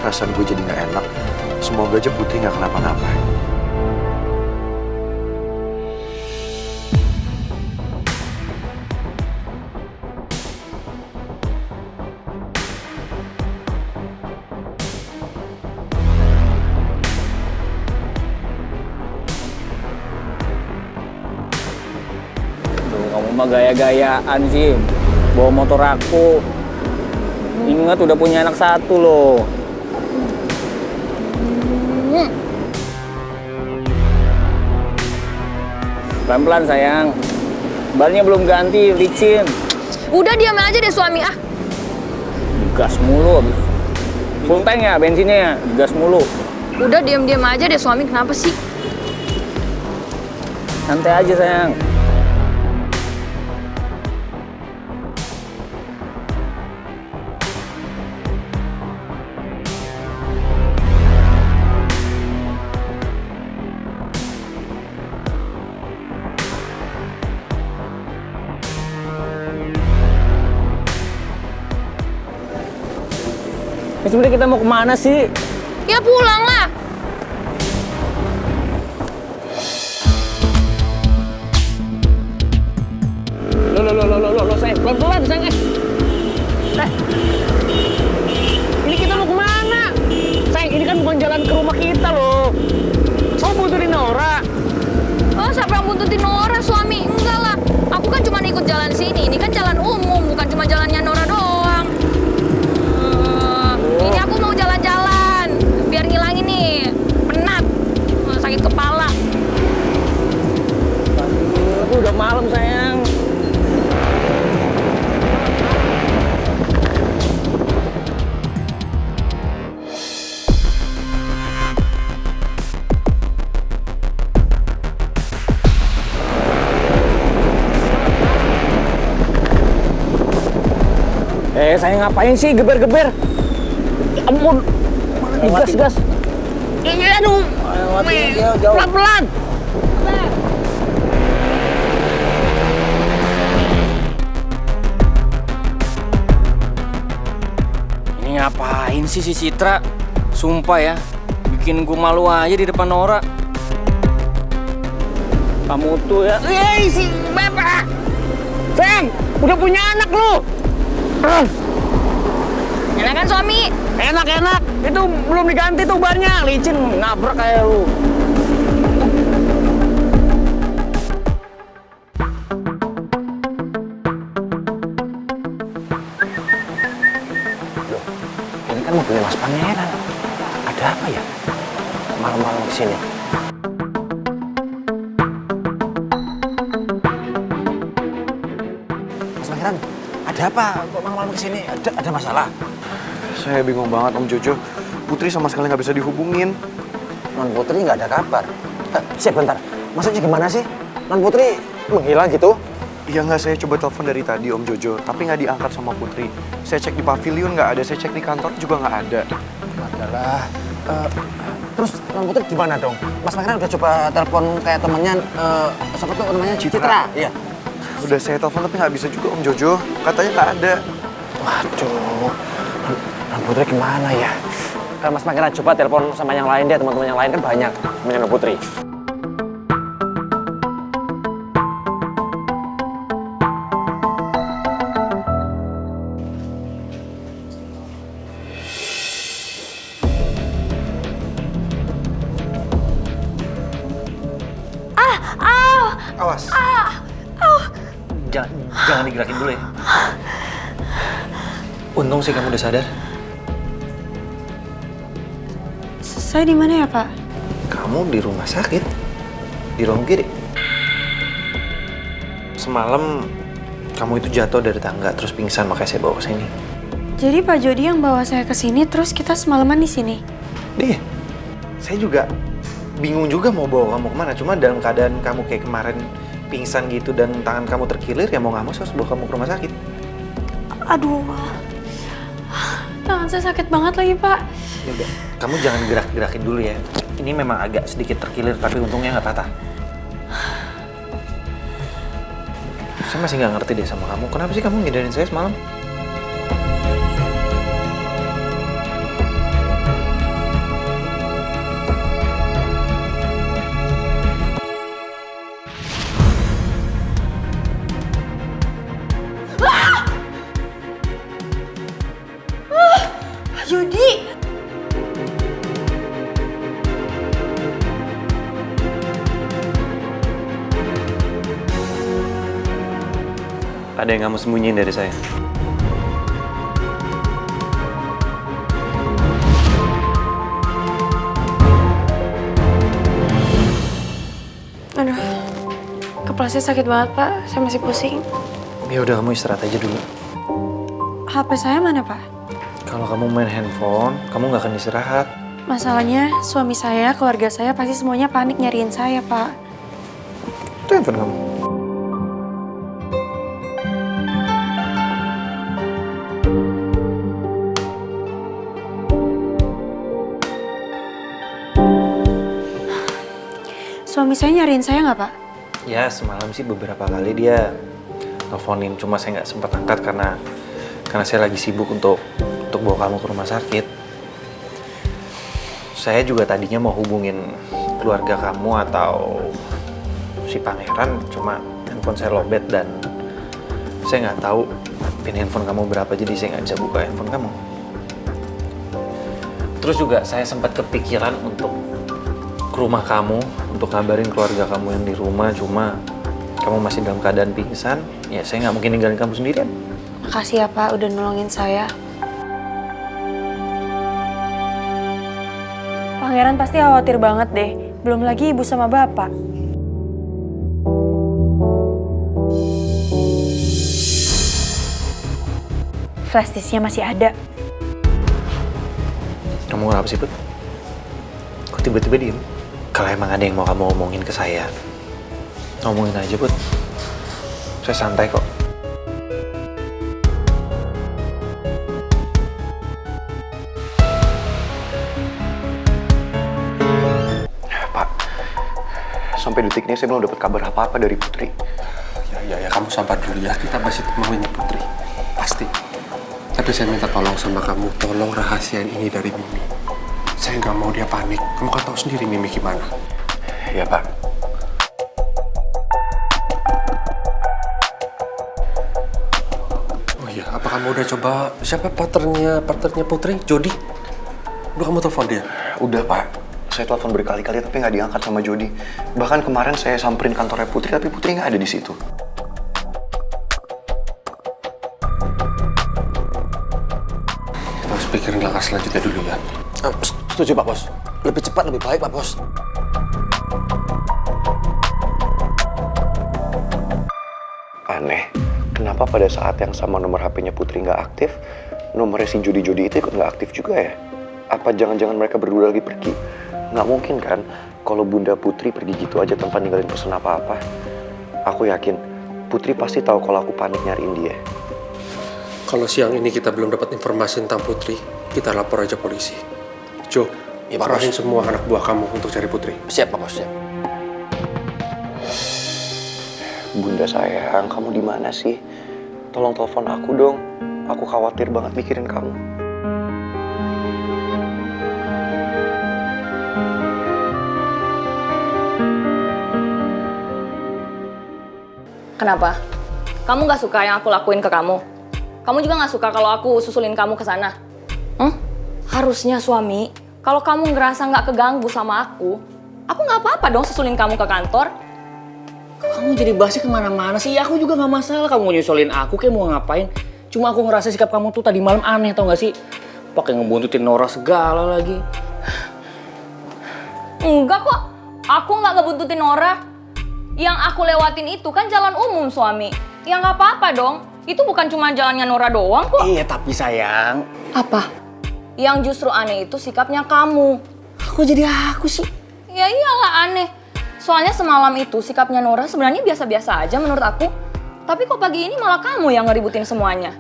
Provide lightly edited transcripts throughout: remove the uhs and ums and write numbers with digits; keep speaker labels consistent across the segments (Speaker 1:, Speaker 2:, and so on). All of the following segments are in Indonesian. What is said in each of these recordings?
Speaker 1: Perasaan gue jadi gak enak. Semoga aja Putri gak kenapa-napa.
Speaker 2: Duh, kamu mah gaya-gayaan sih. Bawa motor aku. Ingat udah punya anak satu loh. Pelan-pelan sayang. Bannya belum ganti, licin.
Speaker 3: Udah diam aja deh suami ah.
Speaker 2: Digas mulu abis. Full tank ya bensinnya ya, digas mulu.
Speaker 3: Udah diam-diam aja deh suami, kenapa sih?
Speaker 2: Santai aja sayang. Ini sebenarnya kita mau kemana sih?
Speaker 3: Ya pulang lah.
Speaker 2: Lo, sayang, pelan-pelan sayang. Ini kita mau kemana? Sayang, ini kan bukan jalan ke rumah kita loh. Kamu buntutin Nora.
Speaker 3: Oh, siapa yang buntutin Nora suami? Enggak lah. Aku kan cuma ikut jalan sini. Ini kan jalan umum, bukan cuma jalannya Nora doang. Ini aku mau jalan-jalan biar ngilangin nih penat, sakit kepala.
Speaker 2: Aduh, udah malam sayang. Saya ngapain sih geber-geber? Ampun, digas-gas. Aduh, pelan-pelan. Ini ngapain sih si Citra? Sumpah ya, bikin gue malu aja di depan Nora. Kamu tuh ya. Si Bapak. Sayang, udah punya anak lu.
Speaker 3: Enak kan suami?
Speaker 2: Enak. Itu belum diganti tuh bannya. Licin, nabrak kayak lu.
Speaker 4: Loh, ini kan mobilnya Mas Pangeran. Ada apa ya? Malam-malam kesini. Mas Pangeran, ada apa? Kok malam-malam kesini? Ada masalah?
Speaker 1: Saya bingung banget Om Jojo. Putri sama sekali nggak bisa dihubungin.
Speaker 4: Non Putri nggak ada kabar. Sebentar, maksudnya gimana sih? Non Putri menghilang gitu?
Speaker 1: Iya nggak, saya coba telepon dari tadi Om Jojo, tapi nggak diangkat sama Putri. Saya cek di pavilion nggak ada, saya cek di kantor juga nggak ada.
Speaker 4: Adalah. Terus Non Putri gimana dong? Mas Pangeran udah coba telepon kayak temennya, siapa tuh namanya? Citra. Iya.
Speaker 1: Udah saya telepon tapi nggak bisa juga Om Jojo, katanya nggak ada.
Speaker 4: Waduh, Non Putri gimana ya? Mas Pangeran coba telepon sama yang lain deh, teman-teman yang lain kan banyak temannya Non Putri.
Speaker 1: Awas.
Speaker 5: Jangan digerakin dulu ya. Untung sih kamu udah sadar.
Speaker 6: Saya di mana ya, Pak?
Speaker 5: Kamu di rumah sakit. Di ruang kiri. Semalam kamu itu jatuh dari tangga terus pingsan, makanya saya bawa ke sini.
Speaker 6: Jadi Pak Jody yang bawa saya ke sini terus kita semalaman di sini.
Speaker 5: Deh. Saya juga bingung juga mau bawa kamu kemana. Cuma dalam keadaan kamu kayak kemarin pingsan gitu dan tangan kamu terkilir, ya mau nggak mau saya harus bawa kamu ke rumah sakit.
Speaker 6: Aduh, tangan saya sakit banget lagi, Pak.
Speaker 5: Ya udah, kamu jangan gerak-gerakin dulu ya. Ini memang agak sedikit terkilir, tapi untungnya nggak patah. Saya masih nggak ngerti deh sama kamu. Kenapa sih kamu ngindarin saya semalam? Ada yang kamu sembunyiin dari saya?
Speaker 6: Aduh, kepala saya sakit banget, Pak. Saya masih pusing.
Speaker 5: Ya udah, kamu istirahat aja dulu.
Speaker 6: HP saya mana, Pak?
Speaker 5: Kalau kamu main handphone, kamu nggak akan istirahat.
Speaker 6: Masalahnya, suami saya, keluarga saya pasti semuanya panik nyariin saya, Pak.
Speaker 5: Itu handphone kamu.
Speaker 6: Suami saya nyariin saya nggak, Pak?
Speaker 5: Ya, semalam sih beberapa kali dia nelfonin, cuma saya nggak sempat angkat karena saya lagi sibuk untuk bawa kamu ke rumah sakit. Saya juga tadinya mau hubungin keluarga kamu atau si Pangeran, cuma handphone saya lowbat dan saya nggak tahu pin handphone kamu berapa, jadi saya nggak bisa buka handphone kamu. Terus juga saya sempat kepikiran untuk ke rumah kamu, untuk ngabarin keluarga kamu yang di rumah, cuma kamu masih dalam keadaan pingsan, ya saya nggak mungkin ninggalin kamu sendirian.
Speaker 6: Makasih ya, Pak, udah nolongin saya. Pangeran pasti khawatir banget deh. Belum lagi ibu sama bapak. Flash disknya masih ada.
Speaker 5: Kamu kenapa sih, Put? Kok tiba-tiba diem? Kalau emang ada yang mau kamu omongin ke saya, ngomongin aja, Put. Saya santai kok.
Speaker 1: Pak, sampai detik ini saya belum dapat kabar apa-apa dari Putri.
Speaker 7: Ya, kamu sabar dulu ya. Kita masih temuin Putri. Pasti. Tapi saya minta tolong sama kamu. Tolong rahasiain ini dari Mimi. Saya nggak mau dia panik. Kamu kan tahu sendiri Mimi gimana.
Speaker 1: Iya, Pak.
Speaker 7: Oh iya, apa kamu udah coba siapa partnernya Putri? Jody? Udah kamu telepon dia?
Speaker 1: Udah, Pak. Saya telepon berkali-kali tapi nggak diangkat sama Jody. Bahkan kemarin saya samperin kantornya Putri tapi Putri nggak ada di situ.
Speaker 7: Kita harus pikirin langkah selanjutnya dulu ya.
Speaker 4: Setuju, Pak Bos. Lebih cepat, lebih baik, Pak Bos.
Speaker 1: Aneh, kenapa pada saat yang sama nomor HP-nya Putri nggak aktif, nomornya si Jody itu ikut nggak aktif juga ya? Apa jangan-jangan mereka berdua lagi pergi? Nggak mungkin kan, kalau Bunda Putri pergi gitu aja tanpa ninggalin pesan apa-apa. Aku yakin, Putri pasti tahu kalau aku panik nyariin dia.
Speaker 7: Kalau siang ini kita belum dapat informasi tentang Putri, kita lapor aja polisi. Jo,
Speaker 4: Iya, Pak
Speaker 7: parahin
Speaker 4: Bos.
Speaker 7: semua anak buah kamu untuk cari Putri.
Speaker 4: Siap, Pak Bos, siap.
Speaker 1: Bunda sayang, kamu di mana sih? Tolong telepon aku dong. Aku khawatir banget mikirin kamu.
Speaker 3: Kenapa? Kamu gak suka yang aku lakuin ke kamu? Kamu juga gak suka kalau aku susulin kamu ke sana? Harusnya suami, kalau kamu ngerasa gak keganggu sama aku gak apa-apa dong susulin kamu ke kantor.
Speaker 2: Kamu jadi bahasnya kemana-mana sih? Ya, aku juga gak masalah kamu mau nyusulin aku kayak mau ngapain. Cuma aku ngerasa sikap kamu tuh tadi malam aneh, tau gak sih? Pakai ngebuntutin Nora segala lagi.
Speaker 3: Enggak kok, aku gak ngebuntutin Nora. Yang aku lewatin itu kan jalan umum suami. Ya gak apa-apa dong, itu bukan cuma jalannya Nora doang kok.
Speaker 2: Iya tapi sayang,
Speaker 3: Apa? Yang justru aneh itu sikapnya kamu.
Speaker 2: aku jadi aku sih.
Speaker 3: Ya iyalah aneh. Soalnya semalam itu sikapnya Nora sebenarnya biasa-biasa aja menurut aku. Tapi kok pagi ini malah kamu yang ngeributin semuanya.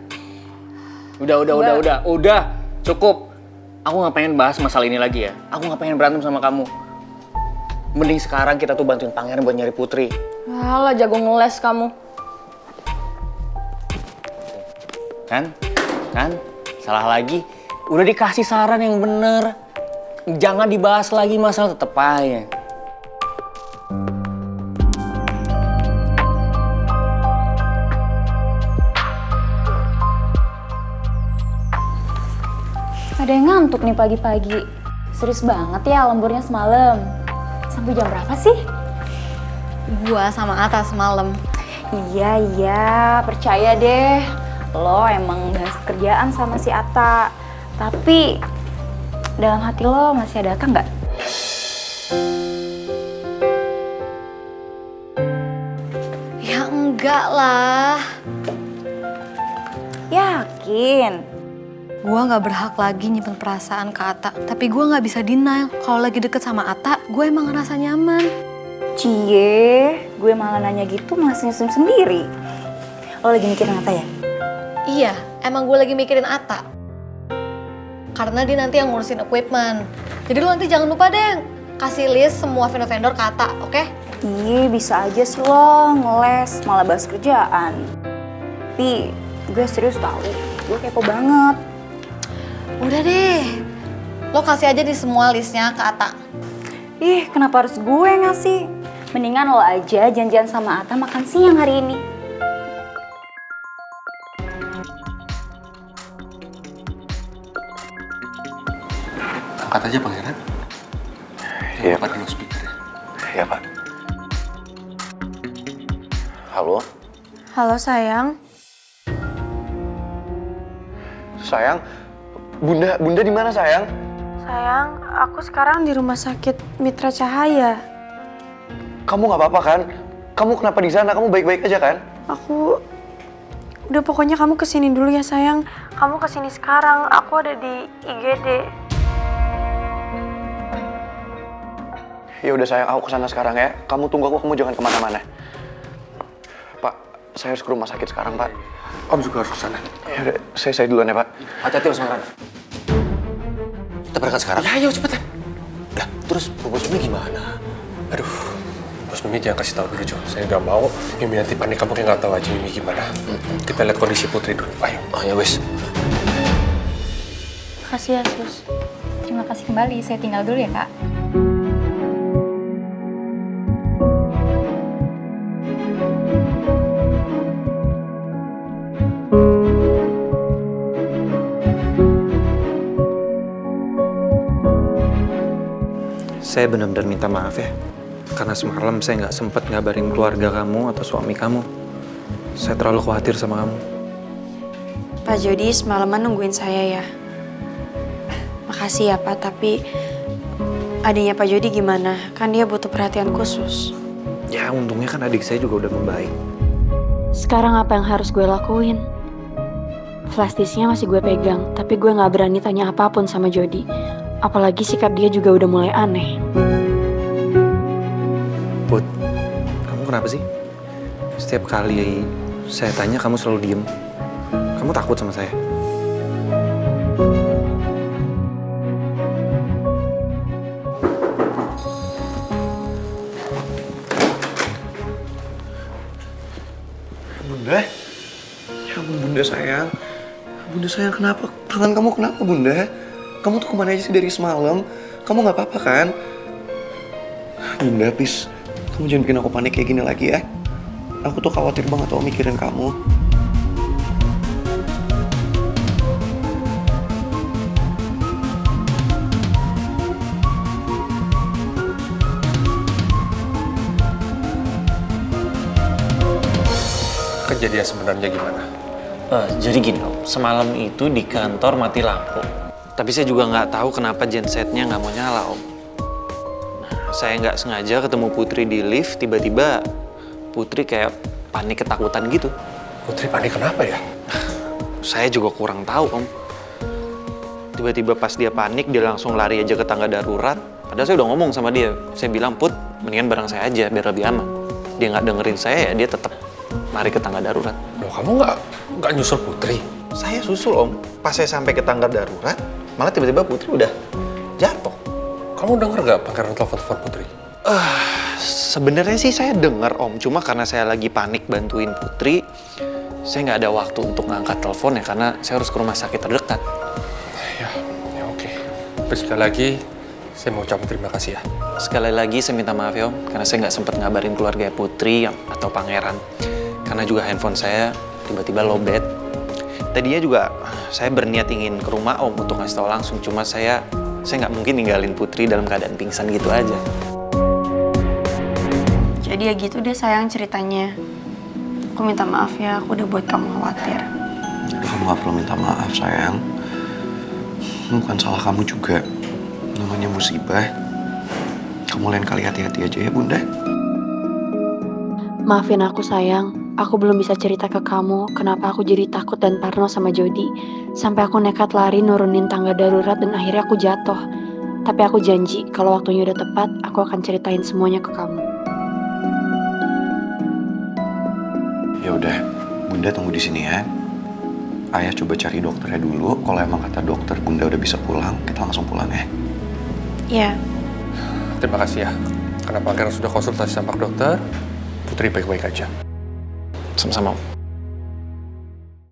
Speaker 2: Udah. Cukup. Aku gak pengen bahas masalah ini lagi ya. Aku gak pengen berantem sama kamu. Mending sekarang kita tuh bantuin Pangeran buat nyari Putri.
Speaker 3: Alah jago ngeles kamu.
Speaker 2: Kan? Salah lagi. Udah dikasih saran yang bener. Jangan dibahas lagi masalah, tetep aja.
Speaker 8: Ada yang ngantuk nih pagi-pagi. Serius banget ya lemburnya semalam. Sampai jam berapa sih?
Speaker 9: Gua sama Atta semalam.
Speaker 8: Iya, percaya deh. Lo emang udah kerjaan sama si Ata. Tapi dalam hati lo masih ada Ata nggak?
Speaker 3: Ya enggak lah.
Speaker 8: Yakin?
Speaker 3: Gue gak berhak lagi nyimpen perasaan ke Ata. Tapi gue gak bisa denial. Kalau lagi deket sama Ata, gue emang ngerasa nyaman.
Speaker 8: Cie, gue malah nanya gitu malah senyum sendiri. Lo lagi mikirin Ata ya?
Speaker 3: Iya, emang gue lagi mikirin Ata. Karena dia nanti yang ngurusin equipment. Jadi lo nanti jangan lupa deh kasih list semua vendor-vendor ke Ata, oke?
Speaker 8: Iya, bisa aja sih lo ngeles malah bahas kerjaan. Tapi gue serius tau, gue kepo banget.
Speaker 3: Udah deh, lo kasih aja di semua listnya ke Ata.
Speaker 8: Ih, kenapa harus gue ngasih? Mendingan lo aja janjian sama Ata makan siang hari ini.
Speaker 7: Angkat aja Pangeran.
Speaker 1: Iya,
Speaker 7: Pak dulu speaker ya.
Speaker 1: Iya, Pak. Halo?
Speaker 6: Halo sayang.
Speaker 1: Sayang? Bunda di mana, sayang?
Speaker 6: Sayang, aku sekarang di rumah sakit Mitra Cahaya.
Speaker 1: Kamu nggak apa-apa kan? Kamu kenapa di sana? Kamu baik-baik aja kan?
Speaker 6: Aku... Udah pokoknya kamu kesini dulu ya sayang. Kamu kesini sekarang, aku ada di IGD.
Speaker 1: Ya udah sayang, aku kesana sekarang ya. Kamu tunggu aku, kamu jangan kemana-mana. Pak, saya harus ke rumah sakit sekarang, Pak.
Speaker 7: Om juga harus kesana.
Speaker 1: Ya udah, saya duluan ya, Pak.
Speaker 4: Hati-hati Mas Pangeran. Kita berangkat sekarang.
Speaker 7: Ya ayo cepetan.
Speaker 4: Lah, terus Bos Mimi gimana?
Speaker 7: Aduh, Bos Mimi jangan kasih tahu dulu Jo. Saya nggak mau Mimi nanti panik, kamu kayak nggak tahu aja Mimi gimana. Kita lihat kondisi Putri dulu. Ayo.
Speaker 4: Oh ya wes.
Speaker 6: Makasih ya sus.
Speaker 8: Terima kasih kembali, saya tinggal dulu ya Kak.
Speaker 5: Saya benar-benar minta maaf ya. Karena semalam saya nggak sempat ngabarin keluarga kamu atau suami kamu. Saya terlalu khawatir sama kamu.
Speaker 6: Pak Jody semalaman nungguin saya ya. Makasih ya Pak, tapi adiknya Pak Jody gimana? Kan dia butuh perhatian khusus.
Speaker 5: Ya untungnya kan adik saya juga udah membaik.
Speaker 6: Sekarang apa yang harus gue lakuin? Flash disknya masih gue pegang, tapi gue gak berani tanya apapun sama Jody. Apalagi sikap dia juga udah mulai aneh.
Speaker 5: Put, kamu kenapa sih? Setiap kali saya tanya kamu selalu diem. Kamu takut sama saya?
Speaker 1: Bunda? Ya ampun Bunda sayang. Bunda sayang kenapa? Tangan kamu kenapa Bunda? Kamu tuh kemana aja sih dari semalam? Kamu nggak apa-apa kan? Bunda please, kamu jangan bikin aku panik kayak gini lagi ya. Aku tuh khawatir banget tau mikirin kamu.
Speaker 7: Kejadian sebenarnya gimana?
Speaker 5: Jadi gini Om, semalam itu di kantor mati lampu. Tapi saya juga nggak tahu kenapa gensetnya nggak mau nyala Om. Nah, saya nggak sengaja ketemu Putri di lift, tiba-tiba Putri kayak panik ketakutan gitu.
Speaker 7: Putri panik kenapa ya?
Speaker 5: Saya juga kurang tahu Om. Tiba-tiba pas dia panik, dia langsung lari aja ke tangga darurat. Padahal saya udah ngomong sama dia. Saya bilang, Put, mendingan bareng saya aja biar lebih aman. Dia nggak dengerin saya, ya dia tetap lari ke tangga darurat.
Speaker 7: Loh, kamu nggak nyusul Putri?
Speaker 5: Saya susul Om. Pas saya sampai ke tangga darurat, malah tiba-tiba Putri udah jatuh.
Speaker 7: Kamu denger nggak Pangeran telepon Putri?
Speaker 5: Sebenarnya sih saya dengar Om. Cuma karena saya lagi panik bantuin Putri, saya nggak ada waktu untuk ngangkat telepon ya karena saya harus ke rumah sakit terdekat.
Speaker 7: Ya oke. Tapi sekali lagi, saya mau ucapin terima kasih ya.
Speaker 5: Sekali lagi saya minta maaf ya Om, karena saya nggak sempat ngabarin keluarga Putri atau Pangeran. Karena juga handphone saya tiba-tiba lowbat. Tadinya juga saya berniat ingin ke rumah Om untuk ngasih tahu langsung. Cuma saya nggak mungkin ninggalin Putri dalam keadaan pingsan gitu aja.
Speaker 6: Jadi ya gitu deh sayang ceritanya. Aku minta maaf ya, aku udah buat kamu khawatir.
Speaker 1: Kamu gak perlu minta maaf, sayang. Bukan salah kamu juga. Namanya musibah. Kamu lain kali hati-hati aja ya, Bunda.
Speaker 6: Maafin aku sayang, aku belum bisa cerita ke kamu kenapa aku jadi takut dan parno sama Jody. Sampai aku nekat lari nurunin tangga darurat dan akhirnya aku jatuh. Tapi aku janji kalau waktunya udah tepat, aku akan ceritain semuanya ke kamu.
Speaker 1: Ya udah, Bunda tunggu di sini ya. Ayah coba cari dokternya dulu. Kalau emang kata dokter Bunda udah bisa pulang, kita langsung pulang ya.
Speaker 6: Iya.
Speaker 7: Terima kasih ya. Karena Pangeran sudah konsultasi sama dokter, Putri baik-baik aja.
Speaker 5: Sama-sama.